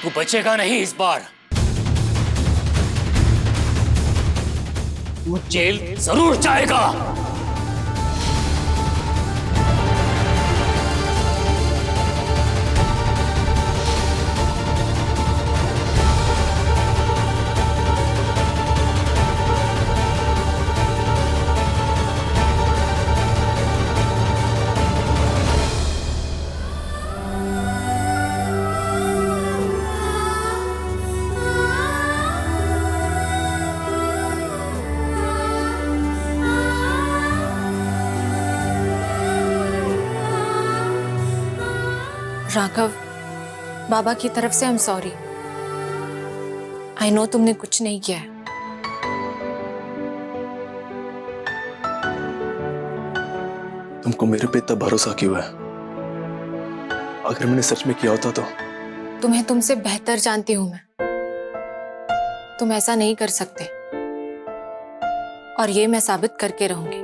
तू बचेगा नहीं इस बार। तू जेल जरूर जाएगा। राघव, बाबा की तरफ से I am sorry. I know तुमने कुछ नहीं किया है। तुमको मेरे पे इतना भरोसा क्यों है? अगर मैंने सच में किया होता तो। तुम्हें तुमसे बेहतर जानती हूं मैं। तुम ऐसा नहीं कर सकते और ये मैं साबित करके रहूंगी।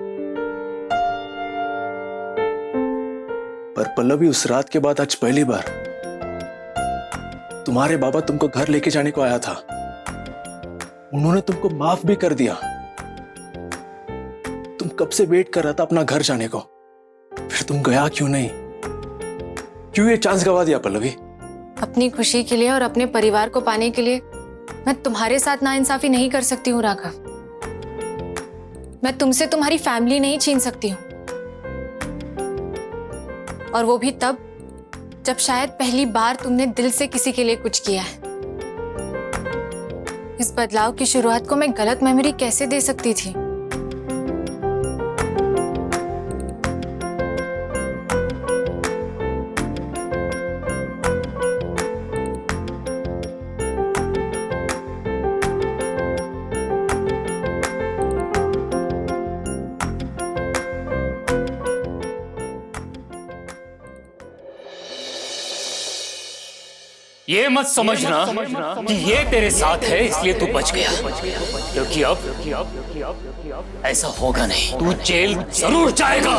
पर पल्लवी, उस रात के बाद आज पहली बार तुम्हारे बाबा तुमको घर लेके जाने को आया था। उन्होंने तुमको माफ भी कर दिया। तुम कब से वेट कर रहा था अपना घर जाने को, फिर तुम गया क्यों नहीं? क्यों ये चांस गवा दिया पल्लवी? अपनी खुशी के लिए और अपने परिवार को पाने के लिए मैं तुम्हारे साथ नाइंसाफी नहीं कर सकती हूँ राघव। मैं तुमसे तुम्हारी फैमिली नहीं छीन सकती हूँ, और वो भी तब जब शायद पहली बार तुमने दिल से किसी के लिए कुछ किया है। इस बदलाव की शुरुआत को मैं गलत मेमोरी कैसे दे सकती थी? ये मत समझना कि ये तेरे साथ है इसलिए तू बच गया, क्योंकि अब ऐसा होगा नहीं। तू जेल जरूर जाएगा।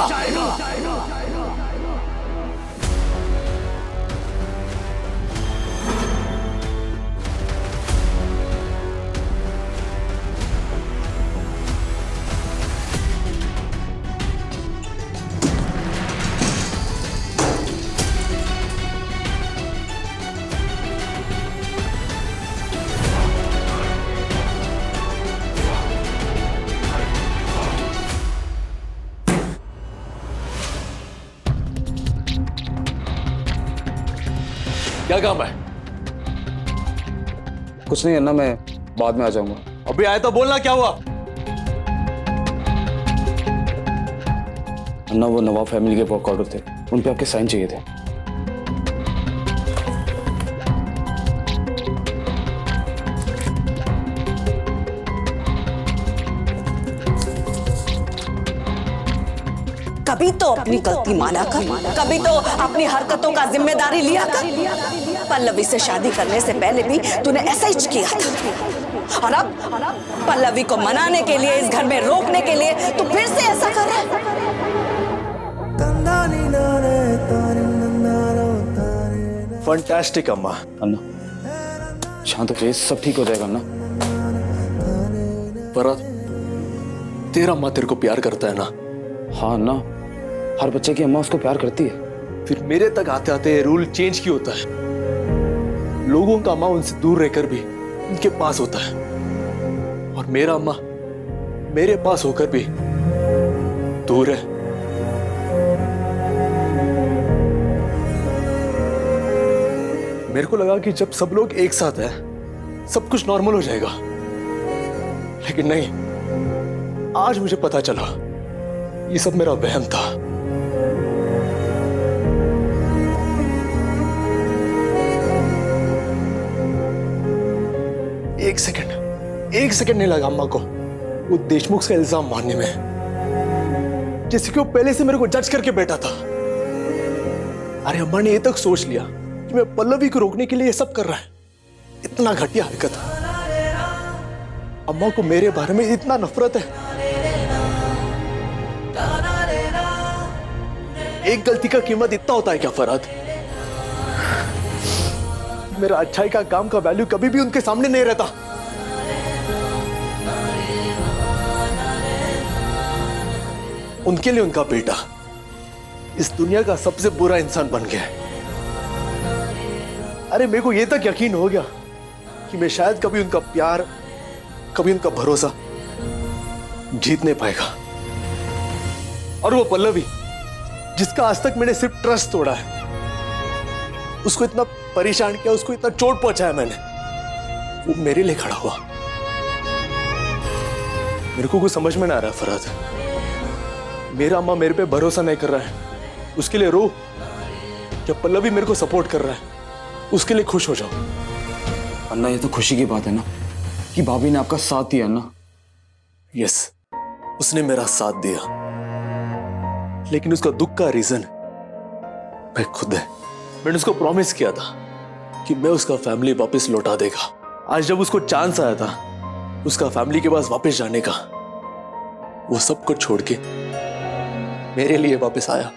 क्या काम है? कुछ नहीं अन्ना, मैं बाद में आ जाऊंगा। अभी आया तो बोलना, क्या हुआ? अन्ना, वो नवाब फैमिली के वर्क ऑर्डर थे, उन पे आपके साइन चाहिए थे। कभी तो अपनी गलती माना कर, कभी तो अपनी हरकतों का जिम्मेदारी लिया कर। पल्लवी से शादी करने से पहले भी तूने ऐसा ही किया था, और अब पल्लवी को मनाने के लिए, इस घर में रोकने के लिए तू फिर से ऐसा कर रहा है। फंटास्टिक अम्मा। अन्ना शांत हो जाइए, सब ठीक हो जाएगा अन्ना। फरहद, तेरा अम्मा तेरे को प्यार करता है ना? हाँ अन्ना, हर बच्चे की अम्मा उसको प्यार करती है। फिर मेरे तक आते आते रूल चेंज क्यों होता है? लोगों का अम्मा उनसे दूर रहकर भी उनके पास होता है, और मेरा अम्मा मेरे पास होकर भी दूर है। मेरे को लगा कि जब सब लोग एक साथ हैं सब कुछ नॉर्मल हो जाएगा, लेकिन नहीं। आज मुझे पता चला ये सब मेरा वहम था। एक सेकंड नहीं लगा अम्मा को वो देशमुख का इल्जाम मानने में, जैसे कि वो पहले से मेरे को जज करके बैठा था। अरे अम्मा ने ये तक सोच लिया कि मैं पल्लवी को रोकने के लिए ये सब कर रहा है। इतना घटिया हरकत। अम्मा को मेरे बारे में इतना नफरत है। एक गलती का कीमत इतना होता है क्या फरहद? मेरा अच्छाई का काम का वैल्यू कभी भी उनके सामने नहीं रहता। उनके लिए उनका बेटा इस दुनिया का सबसे बुरा इंसान बन गया है। अरे मेरे को यह तक यकीन हो गया कि मैं शायद कभी उनका प्यार, कभी उनका भरोसा जीत नहीं पाएगा। और वो पल्लवी जिसका आज तक मैंने सिर्फ ट्रस्ट तोड़ा है, उसको इतना परेशान किया, उसको इतना चोट पहुंचाया मैंने, वो मेरे लिए खड़ा हुआ। मेरे को कुछ समझ में ना आ रहा फरहद। मेरा अम्मा मेरे पे भरोसा नहीं कर रहा है, उसके लिए रो। जब पल्लवी मेरे को सपोर्ट कर रहा है, उसके लिए खुश हो जाओ। अन्ना ये तो खुशी की बात है ना कि भाभी ने आपका साथ दिया ना। यस, उसने मेरा साथ दिया, लेकिन उसका दुख का रीजन मैं खुद है। मैंने उसको प्रॉमिस किया था कि मैं उसका फैमिली वापस लौटा देगा। आज जब उसको चांस आया था उसका फैमिली के पास वापस जाने का, वो सब कुछ छोड़ के मेरे लिए वापस आया।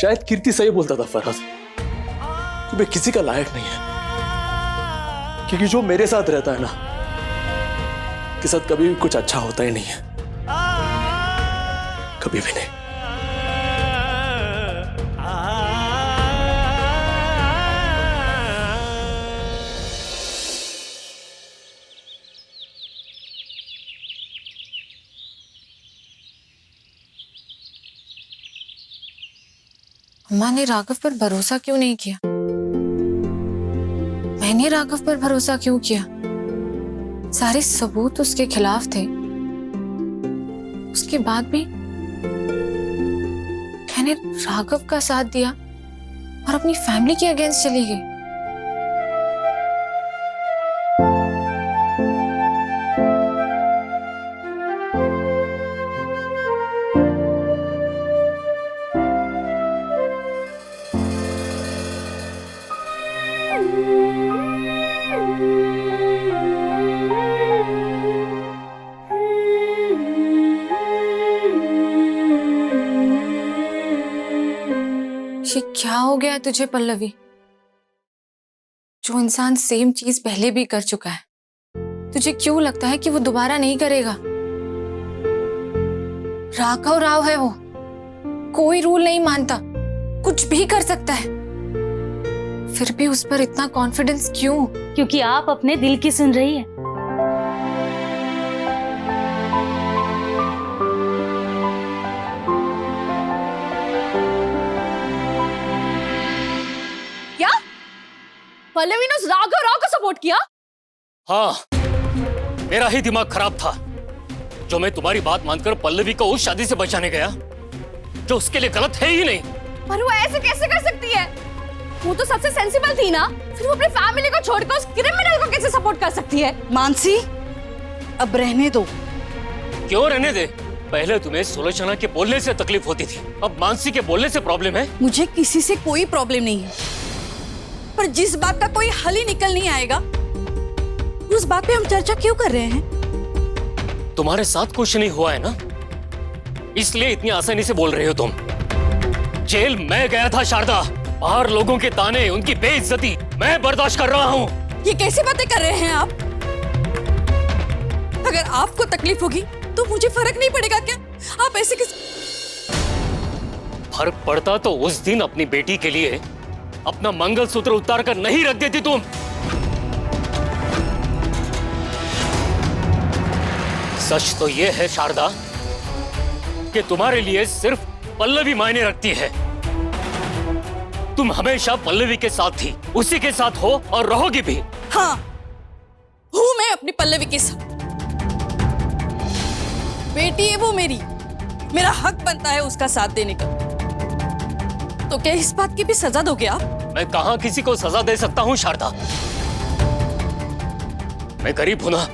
शायद कीर्ति सही बोलता था फरहद कि मैं किसी का लायक नहीं है, क्योंकि जो मेरे साथ रहता है ना, के साथ कभी भी कुछ अच्छा होता ही नहीं है, कभी भी नहीं। अम्मा ने राघव पर भरोसा क्यों नहीं किया? मैंने राघव पर भरोसा क्यों किया? सारे सबूत उसके खिलाफ थे, उसके बाद भी मैंने राघव का साथ दिया और अपनी फैमिली के अगेंस्ट चली गई। ये क्या हो गया तुझे पल्लवी? जो इंसान सेम चीज पहले भी कर चुका है, तुझे क्यों लगता है कि वो दोबारा नहीं करेगा? राघव राव है वो, कोई रूल नहीं मानता, कुछ भी कर सकता है। फिर भी उस पर इतना कॉन्फिडेंस क्यों? क्योंकि आप अपने दिल की सुन रही है। क्या पल्लवी ने उस राघव राव को सपोर्ट किया? हाँ, मेरा ही दिमाग खराब था जो मैं तुम्हारी बात मानकर पल्लवी को उस शादी से बचाने गया जो उसके लिए गलत है ही नहीं। पर वो ऐसे कैसे कर सकती है? वो तो सबसे सेंसिबल थी ना, फिर वो अपनी फैमिली को छोड़कर उस क्रिमिनल को कैसे सपोर्ट कर सकती है? मानसी, अब रहने दो। क्यों रहने दे? पहले तुम्हें सुलोचना के बोलने से तकलीफ होती थी, अब मानसी के बोलने से प्रॉब्लम है। मुझे किसी से कोई प्रॉब्लम नहीं है, पर जिस बात का कोई हल ही निकल नहीं आएगा, उस बात पे हम चर्चा क्यों कर रहे हैं? तुम्हारे साथ कुछ नहीं हुआ है ना, इसलिए इतनी आसानी से बोल रहे हो तुम। जेल मैं गया था शारदा, बाहर लोगों के ताने, उनकी बेइज्जती मैं बर्दाश्त कर रहा हूँ। ये कैसी बातें कर रहे हैं आप? अगर आपको तकलीफ होगी तो मुझे फर्क नहीं पड़ेगा क्या? आप ऐसे किस... फर्क पड़ता तो उस दिन अपनी बेटी के लिए अपना मंगलसूत्र उतार कर नहीं रख देती तुम। सच तो यह है शारदा कि तुम्हारे लिए सिर्फ पल्लवी मायने रखती है। तुम हमेशा पल्लवी के साथ थी, उसी के साथ हो और रहोगी भी। हाँ, हूँ मैं अपनी पल्लवी के साथ। बेटी है वो मेरी, मेरा हक बनता है उसका साथ देने का। तो क्या इस बात की भी सजा दोगे आप? मैं कहां किसी को सजा दे सकता हूं शारदा? मैं गरीब हूं ना,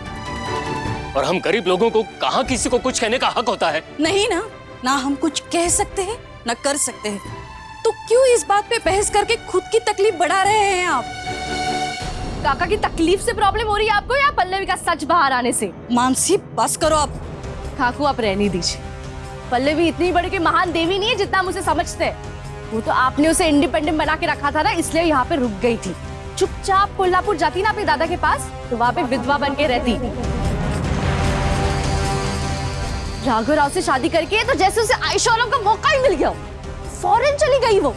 और हम गरीब लोगों को कहां किसी को कुछ कहने का हक होता है? नहीं ना, ना हम कुछ कह सकते हैं ना कर सकते हैं, तो क्यों इस बात पे बहस करके खुद की तकलीफ बढ़ा रहे हैं आप? काका की तकलीफ से प्रॉब्लम हो रही है आपको या पल्लवी का सच बाहर आने से? मानसी बस करो आप। काकू आप रहने दीजिए, पल्लवी इतनी बड़ी की महान देवी नहीं है जितना मुझे समझते हैं। वो तो आपने उसे इंडिपेंडेंट बना के रखा था ना, इसलिए यहाँ पे रुक गई थी। चुपचाप कोल्हापुर जाती ना अपने दादा के पास, तो वहाँ पे विधवा बन के रहती। राघव राव से शादी करके तो जैसे उसे आयशा आलम का मौका ही मिल गया, फॉरेन चली गई वो।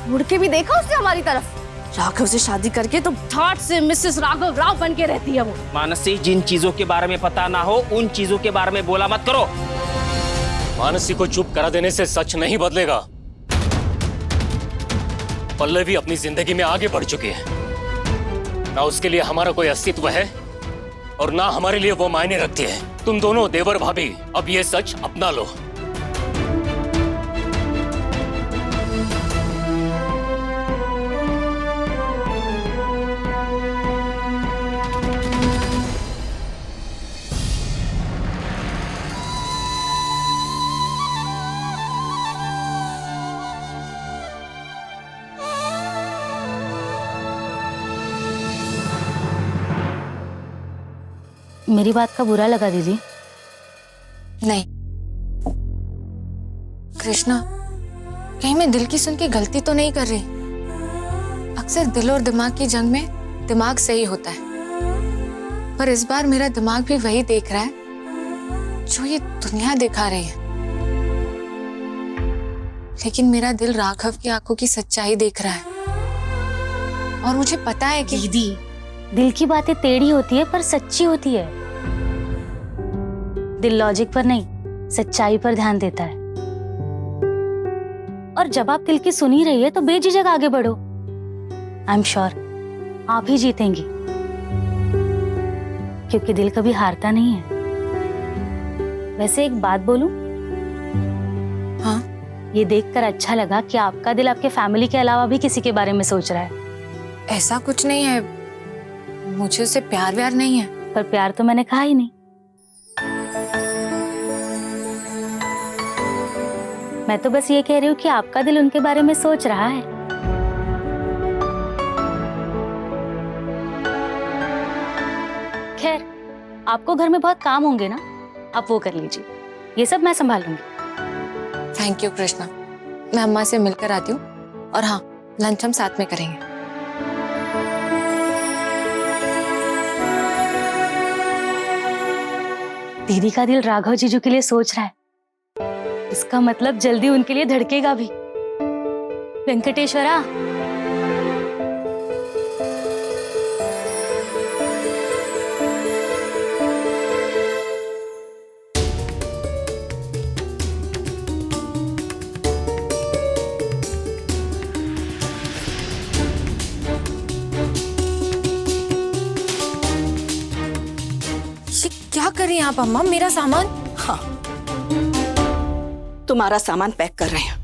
मुड़ के भी देखा उसने हमारी तरफ। राघव से शादी करके तो ठाट से मिसेस राघव राव बन के रहती है वो। मानसी, जिन चीजों के बारे में पता ना हो उन चीजों के बारे में बोला मत करो। मानसी को चुप करा देने से सच नहीं बदलेगा। पल्लवी अपनी जिंदगी में आगे बढ़ चुकी है। ना उसके लिए हमारा कोई अस्तित्व है और ना हमारे लिए वो मायने रखती है। तुम दोनों देवर भाभी अब ये सच अपना लो। मेरी बात का बुरा लगा दीदी? नहीं कृष्णा, कहीं मैं दिल की सुन के गलती तो नहीं कर रही? अक्सर दिल और दिमाग की जंग में दिमाग सही होता है, पर इस बार मेरा दिमाग भी वही देख रहा है जो ये दुनिया दिखा रही है। लेकिन मेरा दिल राघव की आंखों की सच्चाई देख रहा है और मुझे पता है कि दीदी, दिल की बातें टेढ़ी होती है पर सच्ची होती है। दिल लॉजिक पर नहीं, सच्चाई पर ध्यान देता है। और जब आप दिल की सुन ही रही है तो बेझिझक आगे बढ़ो। आई एम श्योर आप ही जीतेंगी, क्योंकि दिल कभी हारता नहीं है। वैसे एक बात बोलूं? हाँ? ये देखकर अच्छा लगा कि आपका दिल आपके फैमिली के अलावा भी किसी के बारे में सोच रहा है। ऐसा कुछ नहीं है, मुझे उससे प्यार व्यार नहीं है। पर प्यार तो मैंने कहा ही नहीं। मैं तो बस ये कह रही हूँ कि आपका दिल उनके बारे में सोच रहा है। खैर, आपको घर में बहुत काम होंगे ना, आप वो कर लीजिए, ये सब मैं संभाल लूंगी। थैंक यू कृष्णा, मैं अम्मा से मिलकर आती हूँ और हाँ, लंच हम साथ में करेंगे। दीदी का दिल राघव जीजू के लिए सोच रहा है, इसका मतलब जल्दी उनके लिए धड़केगा भी। वेंकटेश्वरा, क्या कर रही हैं आप अम्मा? मेरा सामान? हाँ, तुम्हारा सामान पैक कर रहे हैं।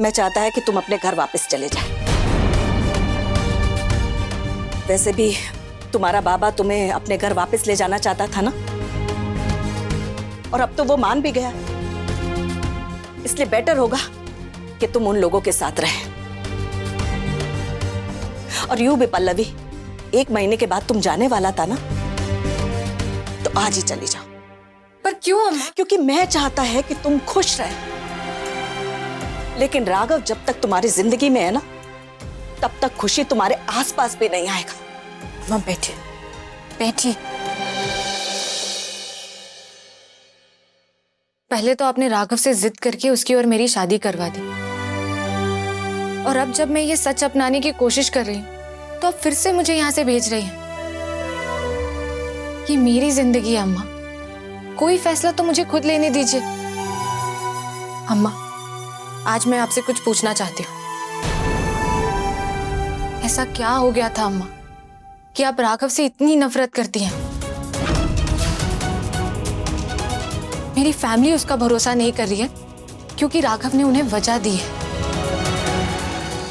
मैं चाहता है कि तुम अपने घर वापस चले जाए। वैसे भी तुम्हारा बाबा तुम्हें अपने घर वापस ले जाना चाहता था ना, और अब तो वो मान भी गया। इसलिए बेटर होगा कि तुम उन लोगों के साथ रहे। और यूं भी पल्लवी, 1 महीने के बाद तुम जाने वाला था ना, तो आज ही चली जाओ। पर क्यों अम्मा? क्योंकि मैं चाहता है कि तुम खुश रहे। लेकिन राघव जब तक तुम्हारी जिंदगी में है ना, तब तक खुशी तुम्हारे आसपास भी नहीं आएगा। अम्मा बैठिए, बैठिए। पहले तो आपने राघव से जिद करके उसकी और मेरी शादी करवा दी, और अब जब मैं ये सच अपनाने की कोशिश कर रही हूँ तो अब फिर से मुझे यहाँ से भेज रही हैं। ये मेरी जिंदगी है अम्मा, कोई फैसला तो मुझे खुद लेने दीजिए। अम्मा, आज मैं आपसे कुछ पूछना चाहती हूँ। ऐसा क्या हो गया था अम्मा कि आप राघव से इतनी नफरत करती हैं? मेरी फैमिली उसका भरोसा नहीं कर रही है क्योंकि राघव ने उन्हें वजह दी है,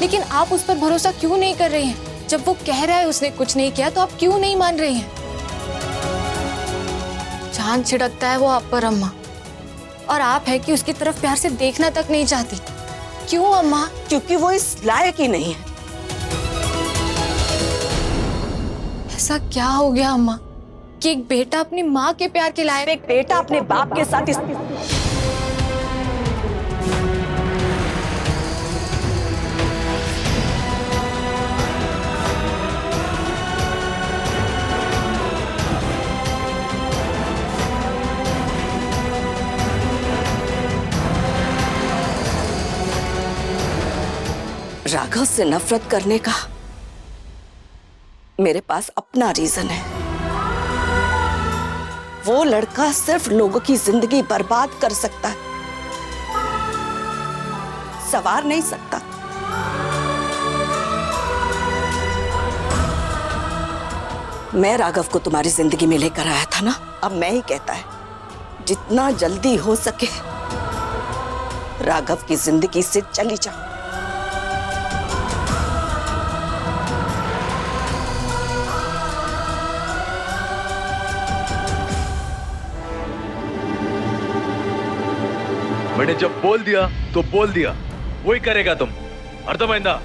लेकिन आप उस पर भरोसा क्यों नहीं कर रही हैं? जब वो कह रहा है उसने कुछ नहीं किया तो आप क्यों नहीं मान रही हैं? जान छिड़कता है वो आप पर अम्मा, और आप है कि उसकी तरफ प्यार से देखना तक नहीं चाहती। क्यों अम्मा? क्योंकि वो इस लायक ही नहीं है। ऐसा क्या हो गया अम्मा कि एक बेटा अपनी माँ के प्यार के लायक? एक बेटा अपने बाप के साथ राघव से नफरत करने का मेरे पास अपना रीजन है। वो लड़का सिर्फ लोगों की जिंदगी बर्बाद कर सकता है, संवार नहीं सकता। मैं राघव को तुम्हारी जिंदगी में लेकर आया था ना, अब मैं ही कहता है जितना जल्दी हो सके राघव की जिंदगी से चली जाओ। मैंने जब बोल दिया तो बोल दिया, वही करेगा तुम, अर्थమైందా?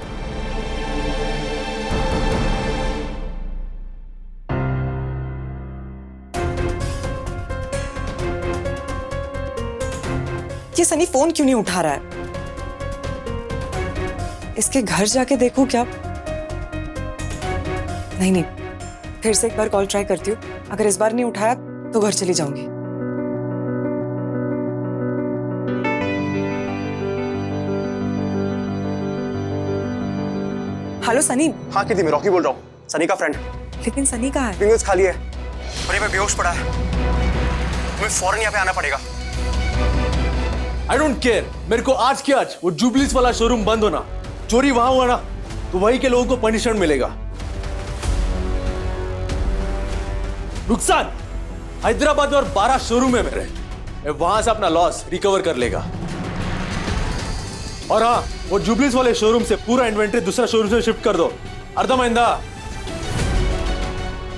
ये सनी फोन क्यों नहीं उठा रहा है? इसके घर जाके देखूं क्या? नहीं, फिर से एक बार कॉल ट्राई करती हूँ। अगर इस बार नहीं उठाया तो घर चली जाऊंगी। हेलो सनी। हाँ कीर्ति, मैं रॉकी बोल रहा हूँ, सनी का फ्रेंड। लेकिन सनी कहाँ है? फिंगर्स खाली है और ये पे बेहोश पड़ा है। तुम्हें फौरन यहाँ पे आना पड़ेगा। आई डोंट केयर, मेरे को आज के आज वो जुबलीस वाला शोरूम बंद होना, चोरी वहां हुआ ना तो वहीं के लोगों को पनिशमेंट मिलेगा। नुकसान हैदराबाद में और 12 शोरूम है मेरे, मैं वहां से अपना लॉस रिकवर कर लेगा। और हाँ, वो जुबलीस वाले शोरूम से पूरा इन्वेंटरी दूसरा शोरूम से शिफ्ट कर दो, अर्थమైందా?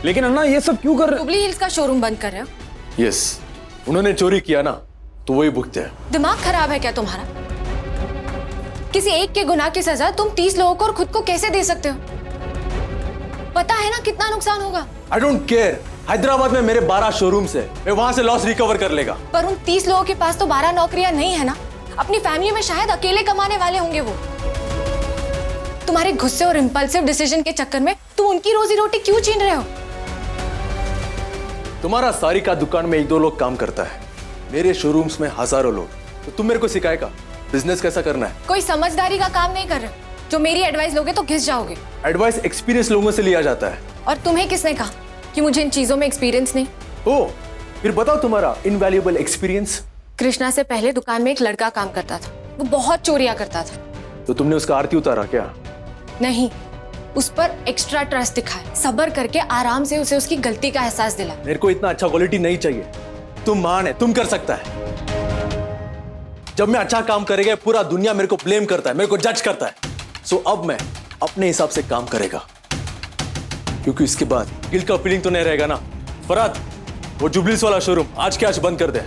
लेकिन अन्ना ये सब क्यों कर रहे? जुबली हिल्स का शोरूम बंद कर रहे हो? यस, उन्होंने चोरी किया ना तो वही भुगते हैं। दिमाग खराब है क्या तुम्हारा? किसी एक के गुनाह की सजा तुम 30 लोगों को और खुद को कैसे दे सकते हो? पता है ना कितना नुकसान होगा। आई डोंट केयर, हैदराबाद में मेरे 12 शोरूम से मैं वहां से लॉस रिकवर कर लेगा। पर उन 30 लोगों के पास तो 12 नौकरियां नहीं है ना। अपनी फैमिली में शायद अकेले कमाने वाले होंगे वो। तुम्हारे गुस्से और इंपल्सिव डिसीजन के चक्कर में तुम उनकी रोजी रोटी क्यों छीन रहे हो? तुम्हारा सारी का दुकान में 1-2 लोग काम करता है, मेरे शोरूम्स में हजारों लोग, तो तुम मेरे को सिखाएगा बिजनेस कैसा करना है? कोई समझदारी का काम नहीं कर रहे हो। जो मेरी एडवाइस लोगे तो घिस जाओगे। एडवाइस एक्सपीरियंस लोगों से लिया जाता है। और तुम्हें किसने कहा कि मुझे इन चीजों में एक्सपीरियंस नहीं? ओ, फिर बताओ तुम्हारा इनवैल्यूएबल एक्सपीरियंस। कृष्णा से पहले दुकान में एक लड़का काम करता था, वो बहुत चोरियां करता था। तो तुमने उसका आरती उतारा क्या? नहीं, उस पर एक्स्ट्रा ट्रस्ट दिखाया, सब्र करके आराम से उसे उसकी गलती का एहसास दिला। मेरे को इतना अच्छा क्वालिटी नहीं चाहिए, तुम मान है, तुम कर सकता है। जब मैं अच्छा काम करेगा पूरा दुनिया मेरे को ब्लेम करता है, मेरे को जज करता है। सो अब मैं अपने हिसाब से काम करेगा, क्योंकि इसके बाद गिल्ट का फीलिंग तो नहीं रहेगा ना। फरहाद, वो जुबलीस वाला शोरूम आज के आज बंद कर दे।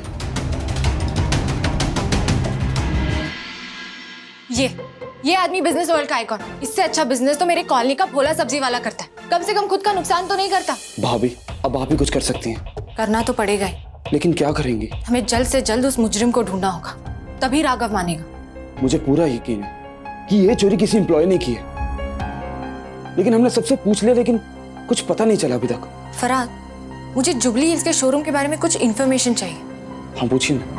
ये आदमी बिजनेस वर्ल्ड का आइकॉन, इससे अच्छा बिजनेस तो मेरे कॉलोनी का भोला सब्जी वाला करता है। कम से कम खुद का नुकसान तो नहीं करता। भाभी, अब आप ही कुछ कर सकती हैं। करना तो पड़ेगा ही। लेकिन क्या करेंगे? हमें जल्द से जल्द उस मुजरिम को ढूंढना होगा, तभी राघव मानेगा। मुझे पूरा यकीन है कि ये चोरी किसी एम्प्लॉय ने की है, लेकिन हमने सबसे पूछ लिया, लेकिन कुछ पता नहीं चला अभी तक। फरहाद, मुझे जुबली हिल्स के शोरूम के बारे में कुछ इन्फॉर्मेशन चाहिए। हाँ, पूछिए ना।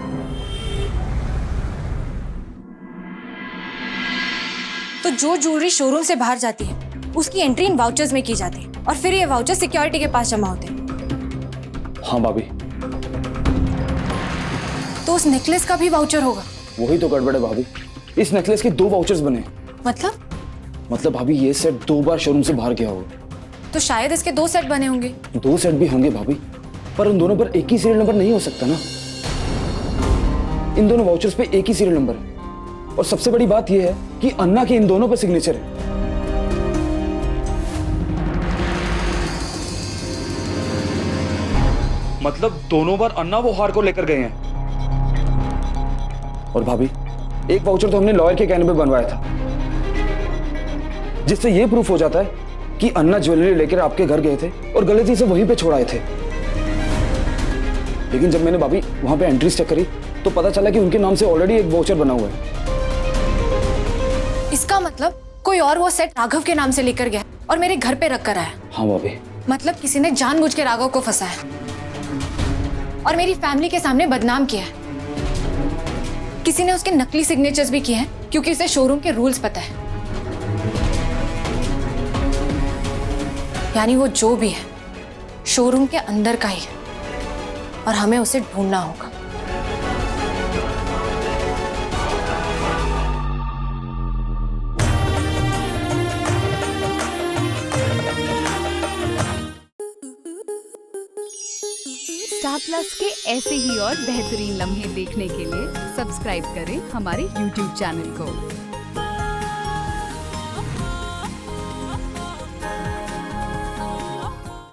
तो जो ज्वेलरी शोरूम से बाहर जाती है उसकी एंट्री इन वाउचर्स में की जाती है और फिर ये वाउचर सिक्योरिटी के पास जमा होते हैं। हाँ भाभी। तो उस नेकलेस का भी वाउचर होगा? वही तो गड़बड़ है भाभी, इस नेकलेस के 2 वाउचर्स बने। मतलब भाभी ये सेट 2 बार शोरूम से बाहर गया होगा। तो शायद इसके 2 सेट बने होंगे। 2 सेट भी होंगे भाभी, पर उन दोनों पर एक ही सीरियल नंबर नहीं हो सकता ना। इन दोनों वाउचर्स पे एक ही सीरियल नंबर है, और सबसे बड़ी बात यह है कि अन्ना के इन दोनों पर सिग्नेचर है। मतलब दोनों बार अन्ना वो हार को लेकर गए हैं। और भाभी, एक वाउचर तो हमने लॉयर के कहने पे बनवाया था, जिससे यह प्रूफ हो जाता है कि अन्ना ज्वेलरी लेकर आपके घर गए थे और गलती से वहीं पे छोड़ आए थे। लेकिन जब मैंने भाभी वहां पे एंट्रीज चेक करी तो पता चला कि उनके नाम से ऑलरेडी एक वाउचर बना हुआ है। इसका मतलब कोई और वो सेट राघव के नाम से लेकर गया और मेरे घर पे रख कर आया। हाँ भाभी। मतलब किसी ने जानबूझ के राघव को फंसाया और मेरी फैमिली के सामने बदनाम किया है। किसी ने उसके नकली सिग्नेचर्स भी किए हैं क्योंकि उसे शोरूम के रूल्स पता है। यानी वो जो भी है शोरूम के अंदर का ही है और हमें उसे ढूंढना होगा। स्टार प्लस के ऐसे ही और बेहतरीन लम्हे देखने के लिए सब्सक्राइब करें हमारे YouTube चैनल को।